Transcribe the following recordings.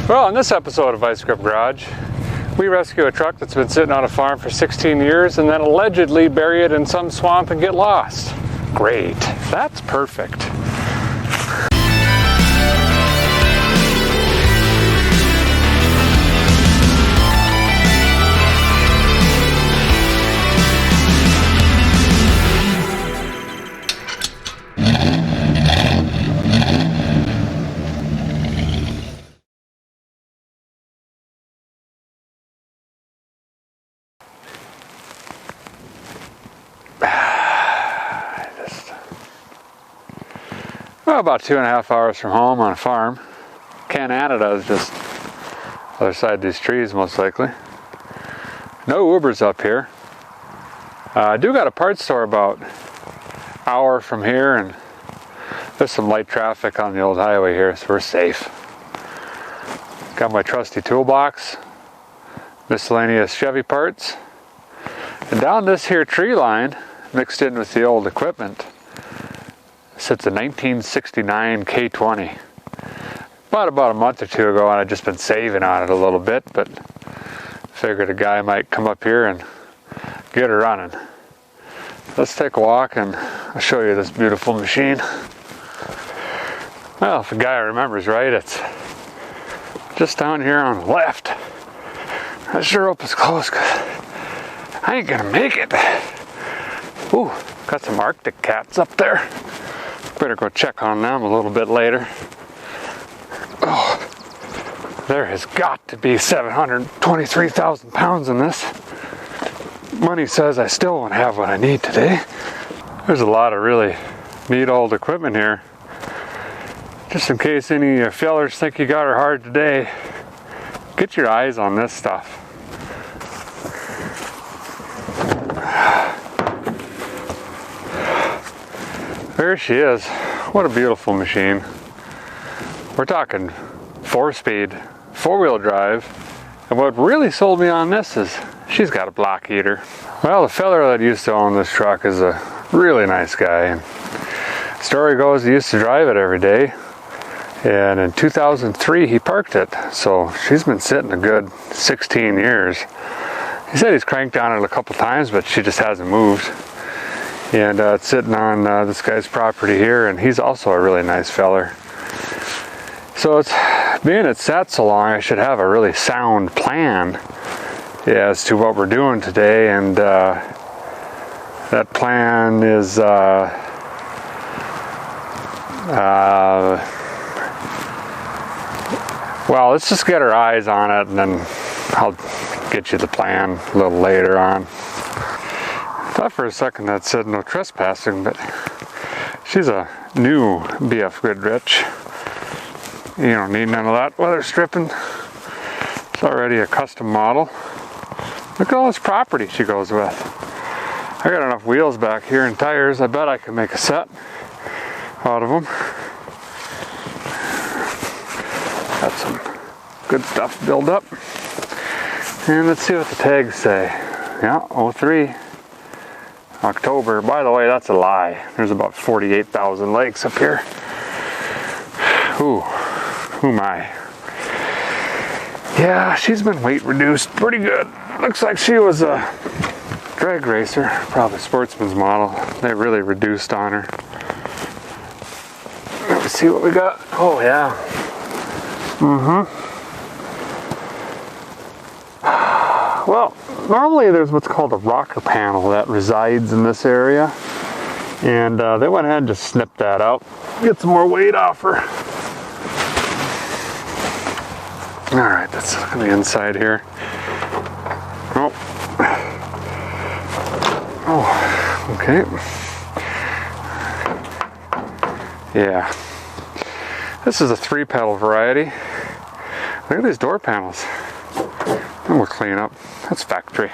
Well, in this episode of Vice Grip Garage, we rescue a truck that's been sitting on a farm for 16 years and then allegedly bury it in some swamp and get lost. Great, that's perfect. Well, about 2.5 hours from home on a farm. Canada is just other side of these trees, most likely. No Ubers up here. I do got a parts store about an hour from here, and there's some light traffic on the old highway here, so we're safe. Got my trusty toolbox, miscellaneous Chevy parts, and down this here tree line, mixed in with the old equipment, sits a 1969 K20. Bought about a month or two ago, and I've just been saving on it a little bit, but figured a guy might come up here and get her running. Let's take a walk and I'll show you this beautiful machine. Well, if the guy remembers right, it's just down here on the left. I sure hope it's close, because I ain't gonna make it. Ooh, got some Arctic cats up there. Better go check on them a little bit later. Oh, there has got to be 723,000 pounds in this. Money says I still won't have what I need today. There's a lot of really neat old equipment here. Just in case any fellers think you got her hard today, get your eyes on this stuff. There she is. What a beautiful machine. We're talking 4-speed, 4-wheel drive. And what really sold me on this is she's got a block heater. Well, the fella that used to own this truck is a really nice guy. And the story goes he used to drive it every day. And in 2003 he parked it. So she's been sitting a good 16 years. He said he's cranked on it a couple times, but she just hasn't moved. And it's sitting on this guy's property here, and he's also a really nice feller. So being it's sat so long, I should have a really sound plan as to what we're doing today, and that plan is well, let's just get our eyes on it, and then I'll get you the plan a little later on. I thought for a second that said no trespassing, but she's a new BF Goodrich. You don't need none of that weather stripping. It's already a custom model. Look at all this property she goes with. I got enough wheels back here and tires. I bet I can make a set out of them. Got some good stuff built up. And let's see what the tags say. Yeah, 03. October. By the way, that's a lie. There's about 48,000 lakes up here. Ooh, who am I? Yeah, she's been weight reduced pretty good. Looks like she was a drag racer, probably sportsman's model. They really reduced on her. Let me see what we got. Oh yeah. Well, normally there's what's called a rocker panel that resides in this area, and they went ahead and just snipped that out, get some more weight off her. Alright, let's look on the inside here. Oh, okay. Yeah, this is a 3-pedal variety. Look at these door panels. And we'll clean up. That's factory.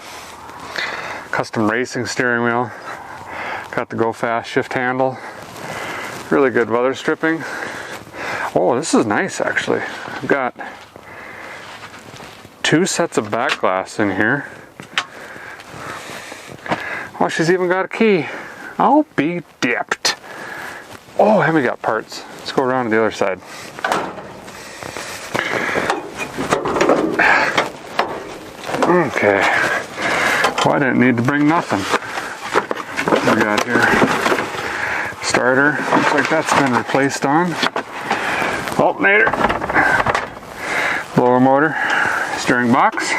Custom racing steering wheel. Got the go fast shift handle. Really good weather stripping. Oh, this is nice actually. I've got 2 sets of back glass in here. Oh, she's even got a key. I'll be dipped. Oh, and we got parts. Let's go around to the other side. Okay. Well, I didn't need to bring nothing. What we got here? Starter. Looks like that's been replaced on. Alternator. Blower motor. Steering box.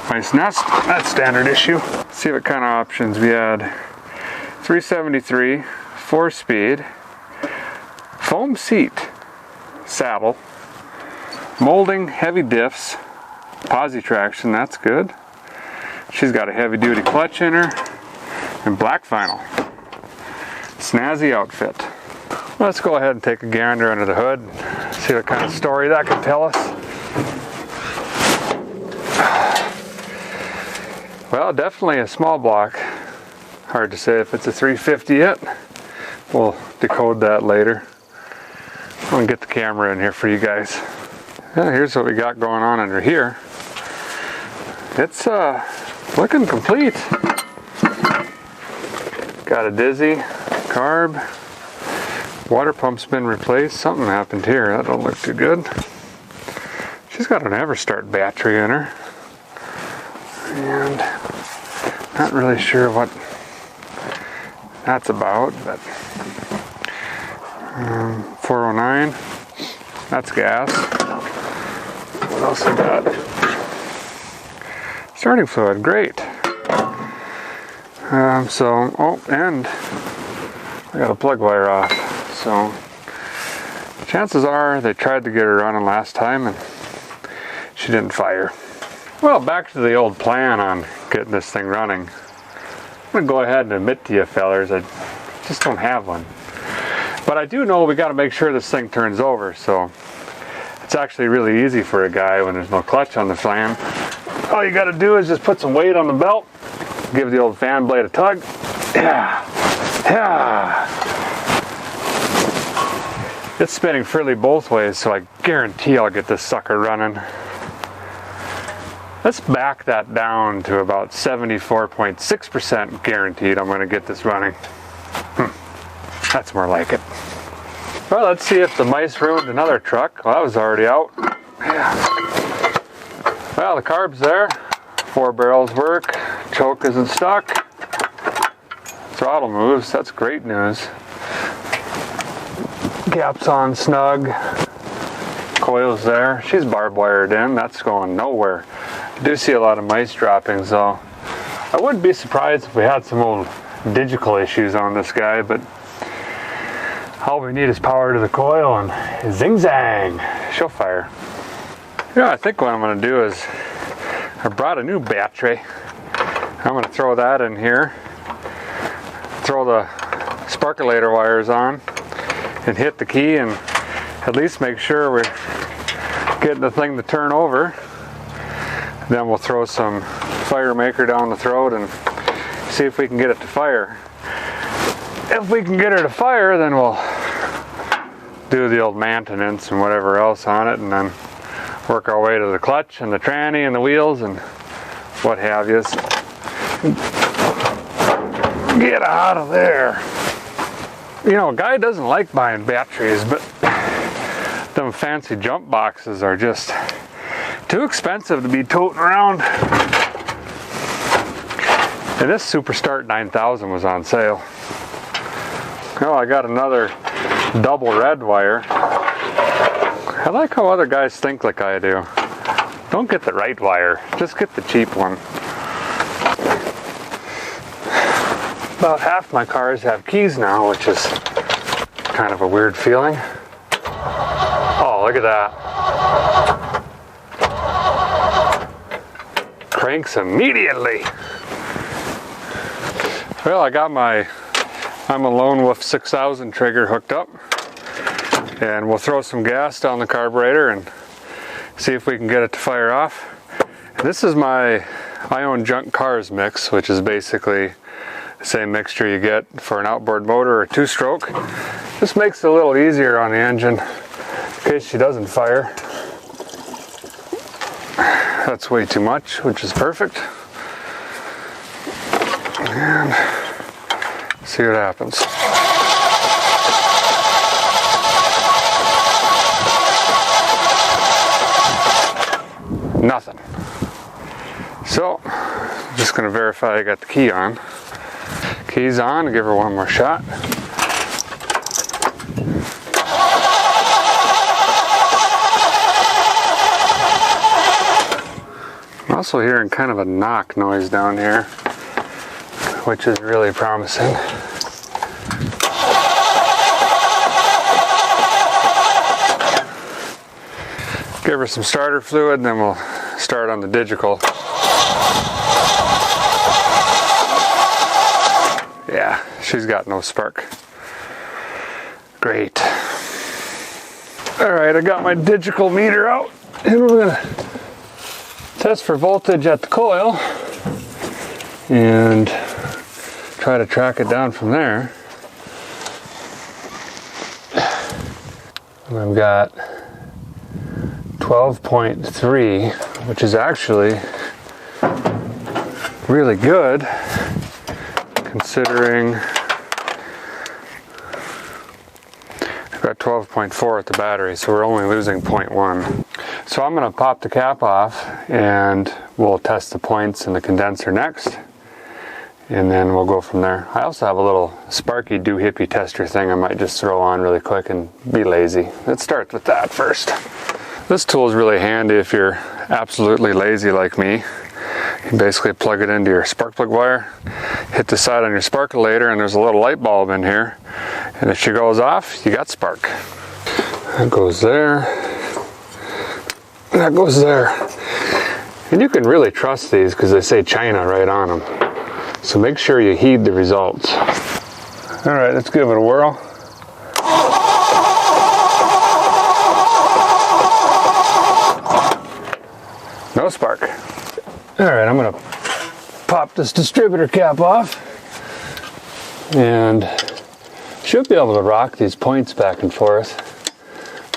Nice nest. That's standard issue. Let's see what kind of options we had. 373, 4-speed, foam seat, saddle, molding, heavy diffs, posi traction, that's good. She's got a heavy duty clutch in her, and black vinyl. Snazzy outfit. Let's go ahead and take a gander under the hood, see what kind of story that could tell us. Well, definitely a small block. Hard to say if it's a 350 yet. We'll decode that later. I'm gonna get the camera in here for you guys. Yeah, here's what we got going on under here. It's looking complete. Got a dizzy, carb, water pump's been replaced. Something happened here, that don't look too good. She's got an Everstart battery in her. And not really sure what that's about, but 409, that's gas. What else we got? Starting fluid, great. And I got a plug wire off, so chances are they tried to get her running last time and she didn't fire. Well, back to the old plan on getting this thing running. I'm gonna go ahead and admit to you fellers, I just don't have one. But I do know we gotta make sure this thing turns over, so it's actually really easy for a guy when there's no clutch on the fan. All you gotta do is just put some weight on the belt, give the old fan blade a tug. Yeah, yeah. It's spinning freely both ways, so I guarantee I'll get this sucker running. Let's back that down to about 74.6% guaranteed I'm going to get this running. That's more like it. Well, let's see if the mice ruined another truck. Well, that was already out. Yeah. Well, the carb's there. 4 barrels work. Choke isn't stuck. Throttle moves. That's great news. Cap's on snug. Coil's there. She's barbed wired in. That's going nowhere. I do see a lot of mice droppings though. I wouldn't be surprised if we had some old digital issues on this guy, but all we need is power to the coil and zing zang, she'll fire. Yeah, I think what I'm going to do is I brought a new battery. I'm going to throw that in here, throw the sparkulator wires on, and hit the key and at least make sure we're getting the thing to turn over. Then we'll throw some fire maker down the throat and see if we can get it to fire. If we can get her to fire, then we'll do the old maintenance and whatever else on it, and then work our way to the clutch and the tranny and the wheels and what have yous. Get out of there. You know, a guy doesn't like buying batteries, but them fancy jump boxes are just too expensive to be toting around. And this Super Start 9000 was on sale. Oh, I got another double red wire. I like how other guys think like I do. Don't get the right wire, just get the cheap one. About half my cars have keys now, which is kind of a weird feeling. Oh, look at that. Cranks immediately. Well, I got my I'm a Lone Wolf 6000 trigger hooked up, and we'll throw some gas down the carburetor and see if we can get it to fire off. This is my I Own Junk Cars mix, which is basically the same mixture you get for an outboard motor or two-stroke. This makes it a little easier on the engine in case she doesn't fire. That's way too much, which is perfect. And see what happens. Nothing. So, just gonna verify I got the key on. Key's on, give her one more shot. I'm also hearing kind of a knock noise down here, which is really promising. Give her some starter fluid and then we'll start on the digital. Yeah, she's got no spark. Great. Alright, I got my digital meter out and we're gonna test for voltage at the coil and try to track it down from there. And I've got 12.3, which is actually really good considering I've got 12.4 at the battery, so we're only losing 0.1. So I'm going to pop the cap off and we'll test the points in the condenser next, and then we'll go from there. I also have a little sparky doohickey tester thing I might just throw on really quick and be lazy. Let's start with that first. This tool is really handy if you're absolutely lazy like me. You can basically plug it into your spark plug wire, hit the side on your sparkulator, and there's a little light bulb in here. And if she goes off, you got spark. That goes there. That goes there. And you can really trust these because they say China right on them. So make sure you heed the results. All right, let's give it a whirl. No spark. All right, I'm gonna pop this distributor cap off and should be able to rock these points back and forth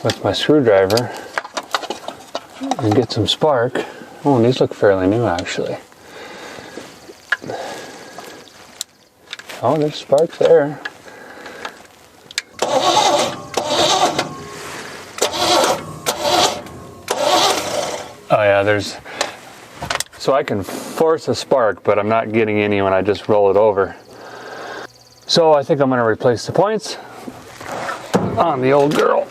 with my screwdriver and get some spark. Oh, and these look fairly new actually. Oh, there's spark there. Oh yeah, there's, so I can force a spark, but I'm not getting any when I just roll it over. So I think I'm gonna replace the points on the old girl.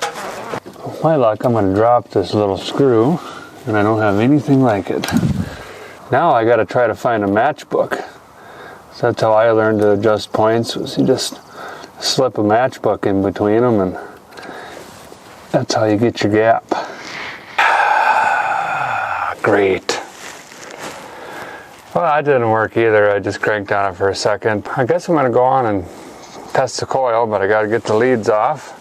With my luck, I'm gonna drop this little screw, and I don't have anything like it. Now I gotta try to find a matchbook. So that's how I learned to adjust points, was you just slip a matchbook in between them, and that's how you get your gap. Great. Well, that didn't work either. I just cranked on it for a second. I guess I'm gonna go on and test the coil, but I gotta get the leads off.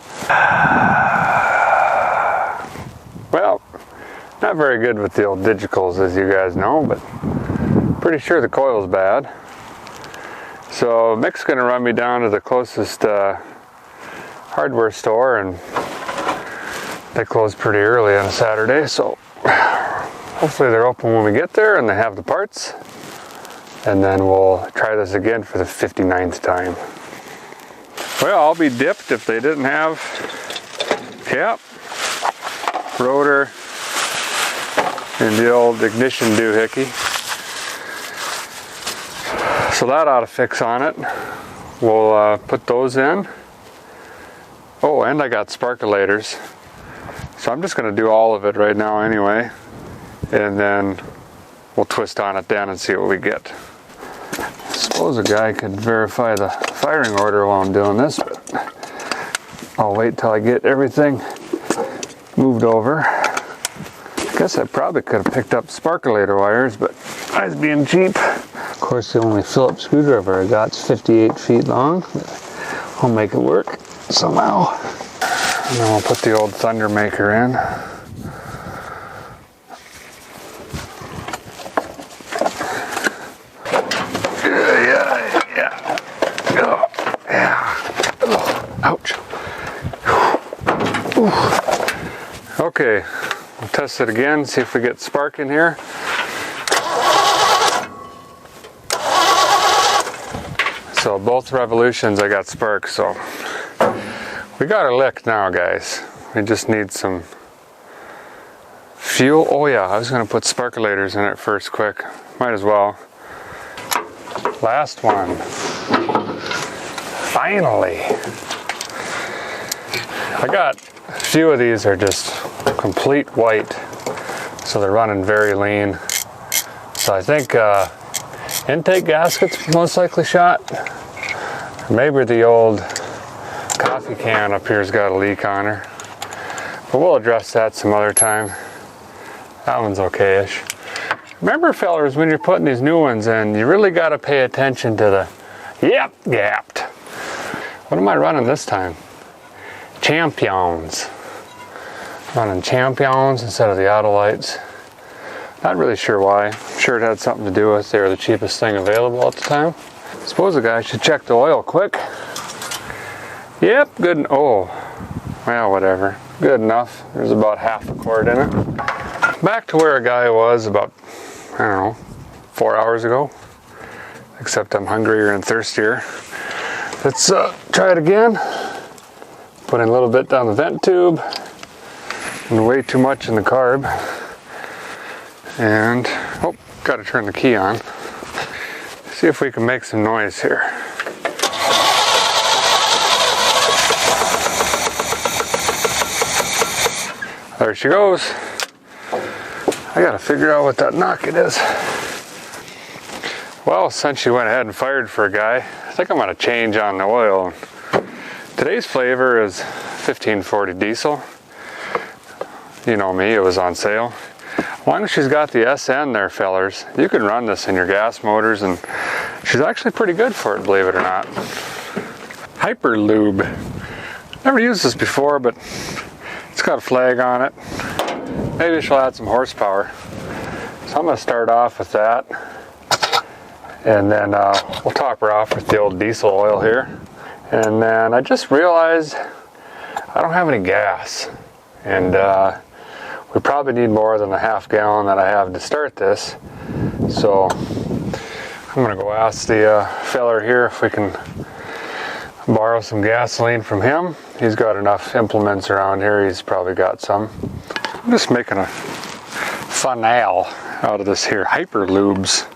Well, not very good with the old digicals, as you guys know, but pretty sure the coil's bad. So Mick's gonna run me down to the closest hardware store, and they close pretty early on a Saturday, so hopefully they're open when we get there and they have the parts. And then we'll try this again for the 59th time. Well, I'll be dipped if they didn't have cap, rotor, and the old ignition doohickey. So that ought to fix on it. We'll put those in. Oh, and I got sparkulators. So I'm just going to do all of it right now anyway. And then we'll twist on it then and see what we get. I suppose a guy could verify the firing order while I'm doing this, but I'll wait till I get everything moved over. I guess I probably could have picked up sparkulator wires, but I was being cheap. Of course, the only Phillips screwdriver I got is 58 feet long. I'll make it work somehow. And then we'll put the old Thunder Maker in. Ouch. Okay, we'll test it again, see if we get spark in here. So both revolutions I got spark, so we got her licked now, guys. We just need some fuel. Oh yeah, I was gonna put sparkulators in it first quick. Might as well. Last one. Finally. I got a few of these are just complete white, so they're running very lean. So I think intake gasket's most likely shot. Maybe the old coffee can up here's got a leak on her. But we'll address that some other time. That one's okay-ish. Remember, fellers, when you're putting these new ones in, you really got to pay attention to the gapped. What am I running this time? Champions. Running Champions instead of the Autolites. Not really sure why. I'm sure it had something to do with they were the cheapest thing available at the time. Suppose the guy should check the oil quick. Yep, good. Oh, well, whatever. Good enough. There's about half a quart in it. Back to where a guy was about, I don't know, 4 hours ago. Except I'm hungrier and thirstier. Let's try it again. Put in a little bit down the vent tube. And way too much in the carb. And, oh, gotta turn the key on. See if we can make some noise here. There she goes. I gotta figure out what that knock it is. Well, since she went ahead and fired for a guy, I think I'm gonna change on the oil. Today's flavor is 1540 diesel. You know me, it was on sale. As long as she's got the SN there, fellers, you can run this in your gas motors, and she's actually pretty good for it, believe it or not. Hyperlube. Never used this before, but it's got a flag on it. Maybe she'll add some horsepower. So I'm going to start off with that. And then we'll top her off with the old diesel oil here. And then I just realized I don't have any gas. And we probably need more than the half gallon that I have to start this. So I'm going to go ask the feller here if we can borrow some gasoline from him. He's got enough implements around here. He's probably got some. I'm just making a funnel out of this here Hyperlubes.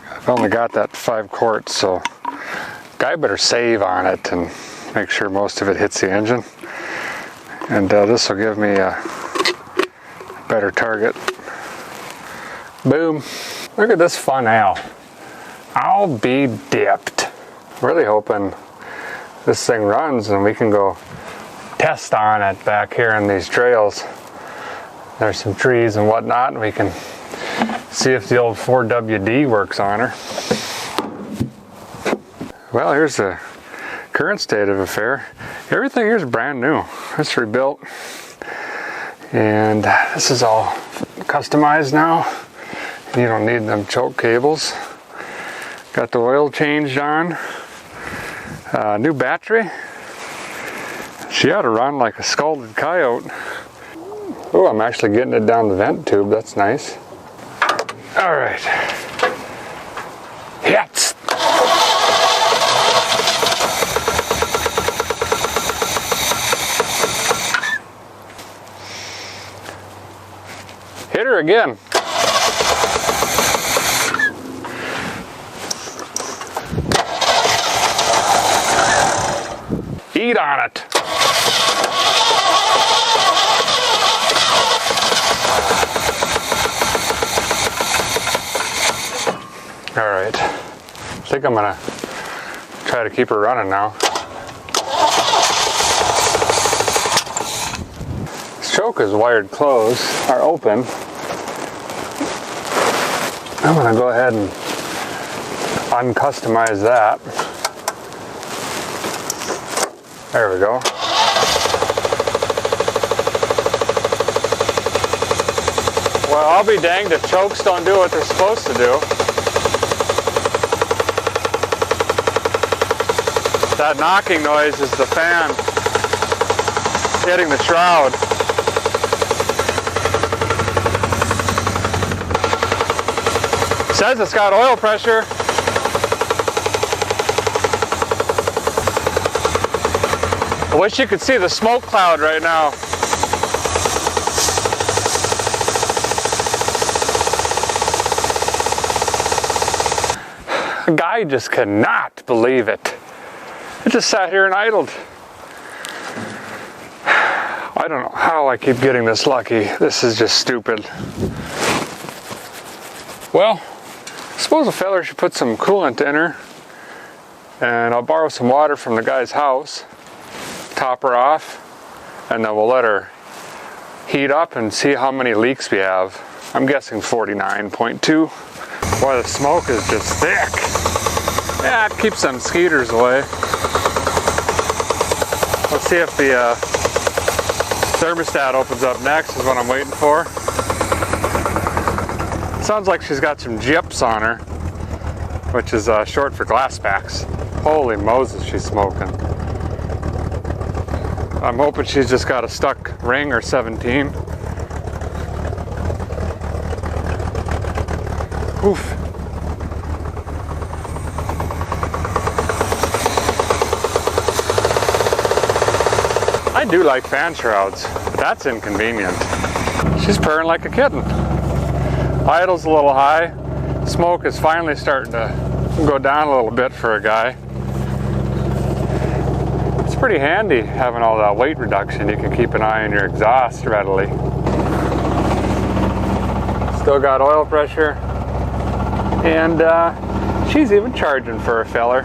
I've only got that 5 quarts, so guy better save on it and make sure most of it hits the engine. And this will give me a better target. Boom. Look at this funnel. I'll be dipped. Really hoping this thing runs and we can go test on it back here in these trails. There's some trees and whatnot, and we can see if the old 4WD works on her. Well, here's the current state of affair. Everything here is brand new. It's rebuilt. And this is all customized now. You don't need them choke cables. Got the oil changed on. New battery. She ought to run like a scalded coyote. Oh, I'm actually getting it down the vent tube. That's nice. All right. Hits. Hit her again. Eat on it. All right, I think I'm gonna try to keep her running now. This choke is wired closed, or open. I'm gonna go ahead and uncustomize that. There we go. Well, I'll be danged if chokes don't do what they're supposed to do. That knocking noise is the fan hitting the shroud. Says it's got oil pressure. I wish you could see the smoke cloud right now. A guy just cannot believe it. It just sat here and idled. I don't know how I keep getting this lucky. This is just stupid. Well, I suppose a feller should put some coolant in her. And I'll borrow some water from the guy's house, top her off, and then we'll let her heat up and see how many leaks we have. I'm guessing 49.2. Boy, the smoke is just thick. Yeah, it keeps them skeeters away. Let's see if the thermostat opens up next is what I'm waiting for. Sounds like she's got some gyps on her, which is short for glass packs. Holy Moses, she's smoking. I'm hoping she's just got a stuck ring or 17. Oof. I do like fan shrouds, but that's inconvenient. She's purring like a kitten. Idle's a little high. Smoke is finally starting to go down a little bit for a guy. It's pretty handy having all that weight reduction. You can keep an eye on your exhaust readily. Still got oil pressure. And she's even charging for a feller.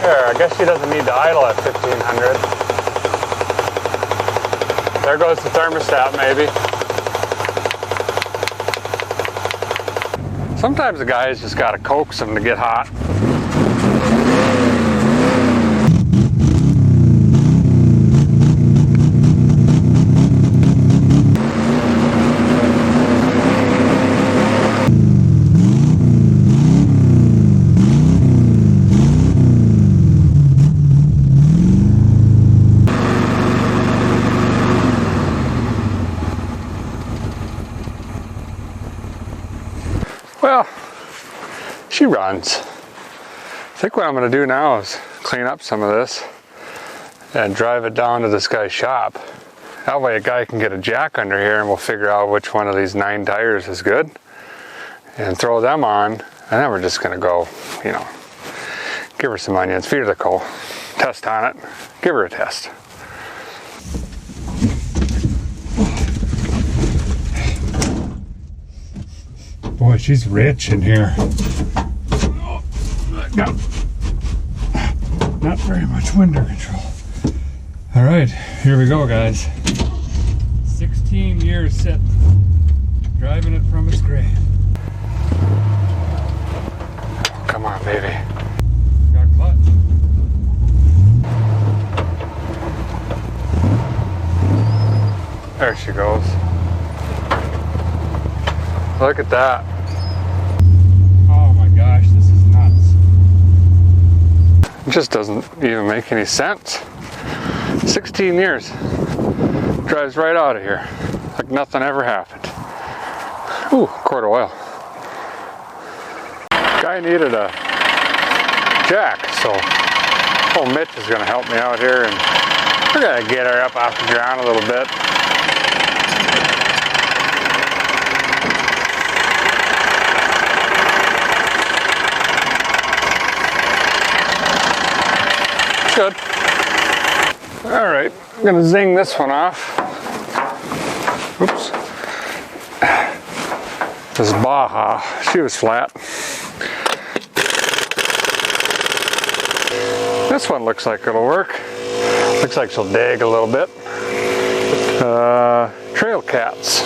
There, I guess she doesn't need to idle at 1500. There goes the thermostat maybe. Sometimes the guys just gotta coax them to get hot. Well, she runs. I think what I'm going to do now is clean up some of this and drive it down to this guy's shop. That way a guy can get a jack under here and we'll figure out which one of these 9 tires is good and throw them on, and then we're just going to go, you know, give her some onions, feed her the coal, test on it, give her a test. Boy, she's rich in here. Oh, not very much window control. All right, here we go, guys. 16 years sit, driving it from its grave. Oh, come on, baby. Got clutch. There she goes. Look at that. Oh my gosh, this is nuts. It just doesn't even make any sense. 16 years. Drives right out of here. Like nothing ever happened. Ooh, quart of oil. Guy needed a jack, so old Mitch is gonna help me out here, and we're gonna get her up off the ground a little bit. Good. All right, I'm gonna zing this one off. Oops. This Baja, she was flat. This one looks like it'll work. Looks like she'll dig a little bit. Trail cats.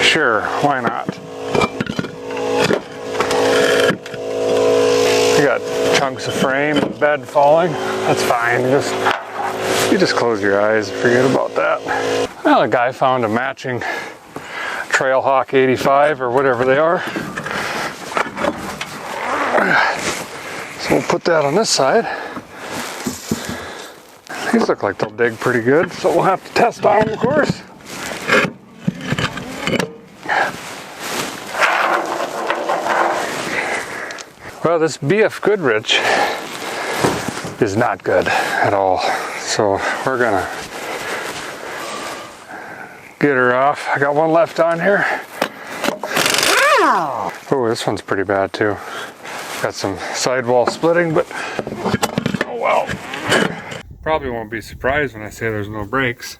Sure, why not? You got chunks of frame and bed falling. That's fine. You just close your eyes and forget about that. Well, the guy found a matching Trailhawk 85 or whatever they are. So we'll put that on this side. These look like they'll dig pretty good, so we'll have to test on them, of course. Well, this BF Goodrich is not good at all. So we're gonna get her off. I got one left on here. Oh, this one's pretty bad too. Got some sidewall splitting, but oh well. Probably won't be surprised when I say there's no brakes.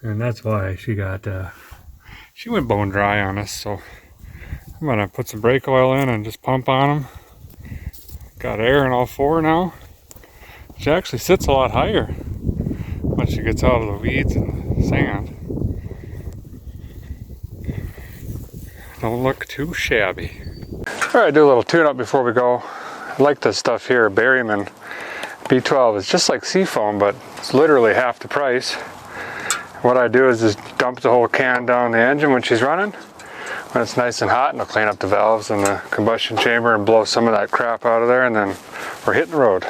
And that's why she went bone dry on us. So I'm gonna put some brake oil in and just pump on them. Got air in all four now. She actually sits a lot higher once she gets out of the weeds and the sand. Don't look too shabby. Alright, do a little tune-up before we go. I like this stuff here, Berryman B12. It's just like Seafoam, but it's literally half the price. What I do is just dump the whole can down the engine when she's running. When it's nice and hot, and I'll clean up the valves in the combustion chamber and blow some of that crap out of there, and then we're hitting the road.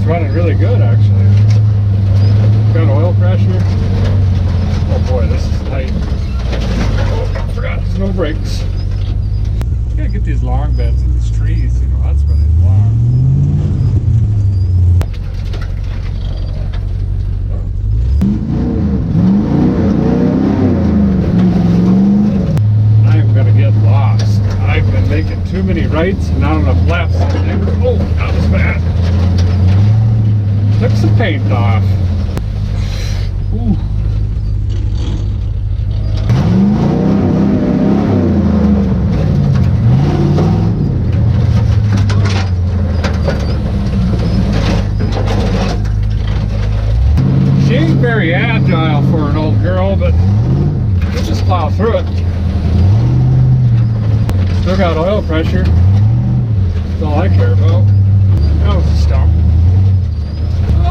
Running really good, actually. Got oil pressure. Oh boy, this is tight. Oh, I forgot there's no brakes. You gotta get these long beds in these trees, you know, that's where they belong. I'm gonna get lost. I've been making too many rights and not enough lefts. Oh, that was bad. Took some paint off. Ooh. She ain't very agile for an old girl, but we'll just plow through it. Still got oil pressure. That's all I care about. That was a stump.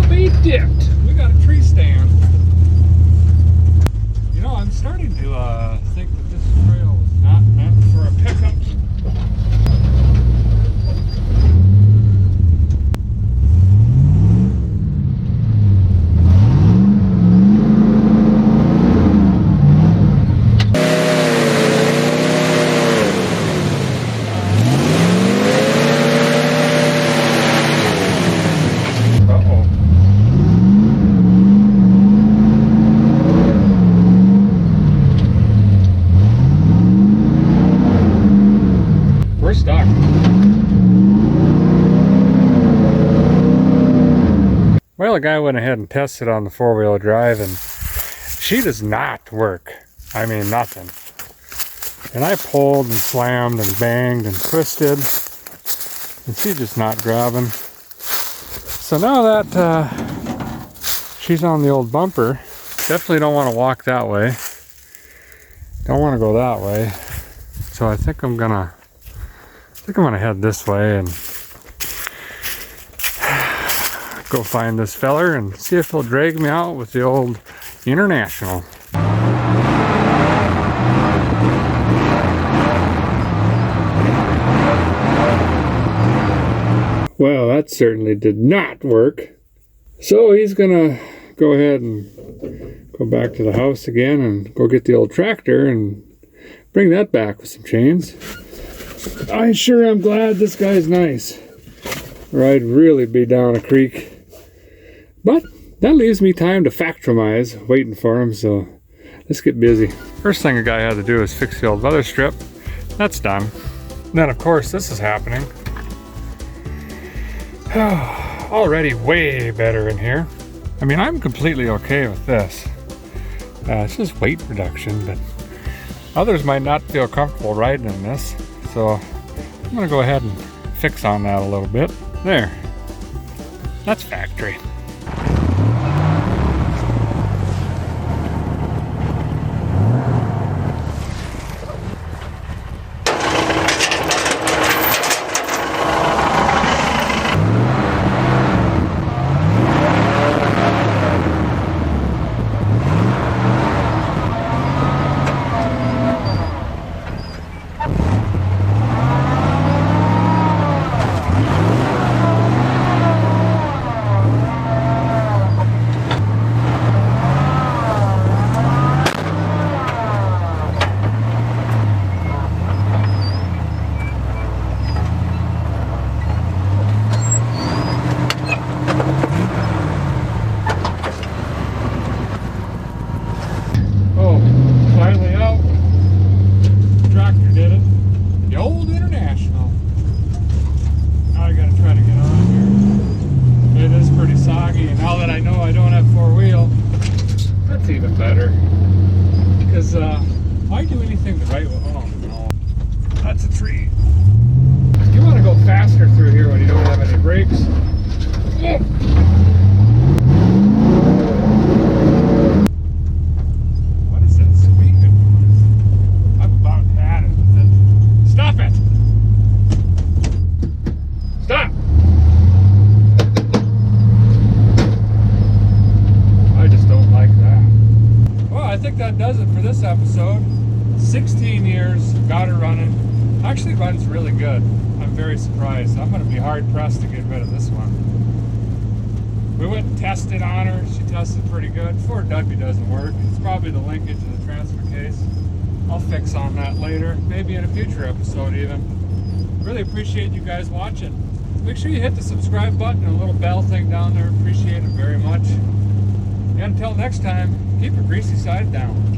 Be dipped. We got a tree stand. You know, I'm starting to think that this trail was not meant for a pickup. We're stuck. Well, the guy went ahead and tested on the four-wheel drive, and she does not work. I mean, nothing. And I pulled and slammed and banged and twisted, and she's just not grabbing. So now that she's on the old bumper, definitely don't want to walk that way. Don't want to go that way. So I think I'm gonna head this way and go find this feller and see if he'll drag me out with the old International. Well, that certainly did not work. So he's gonna go ahead and go back to the house again and go get the old tractor and bring that back with some chains. I sure am glad this guy's nice, or I'd really be down a creek. But that leaves me time to factomize, waiting for him, so let's get busy. First thing a guy had to do is fix the old weather strip. That's done. And then of course this is happening. Already way better in here. I mean, I'm completely okay with this. It's just weight reduction, but others might not feel comfortable riding in this. So I'm gonna go ahead and fix on that a little bit. There, that's factory. Oh no. That's a tree. You want to go faster through here when you don't have any brakes. What is that squeaking noise? I've about had it with it. Stop it! Stop! I just don't like that. Well, I think that does it for this episode. 16 years, got her running. Actually runs really good. I'm very surprised. I'm going to be hard pressed to get rid of this one. We went and tested on her. She tested pretty good. 4W doesn't work. It's probably the linkage in the transfer case. I'll fix on that later, maybe in a future episode even. Really appreciate you guys watching. Make sure you hit the subscribe button and a little bell thing down there. Appreciate it very much. And until next time, keep your greasy side down.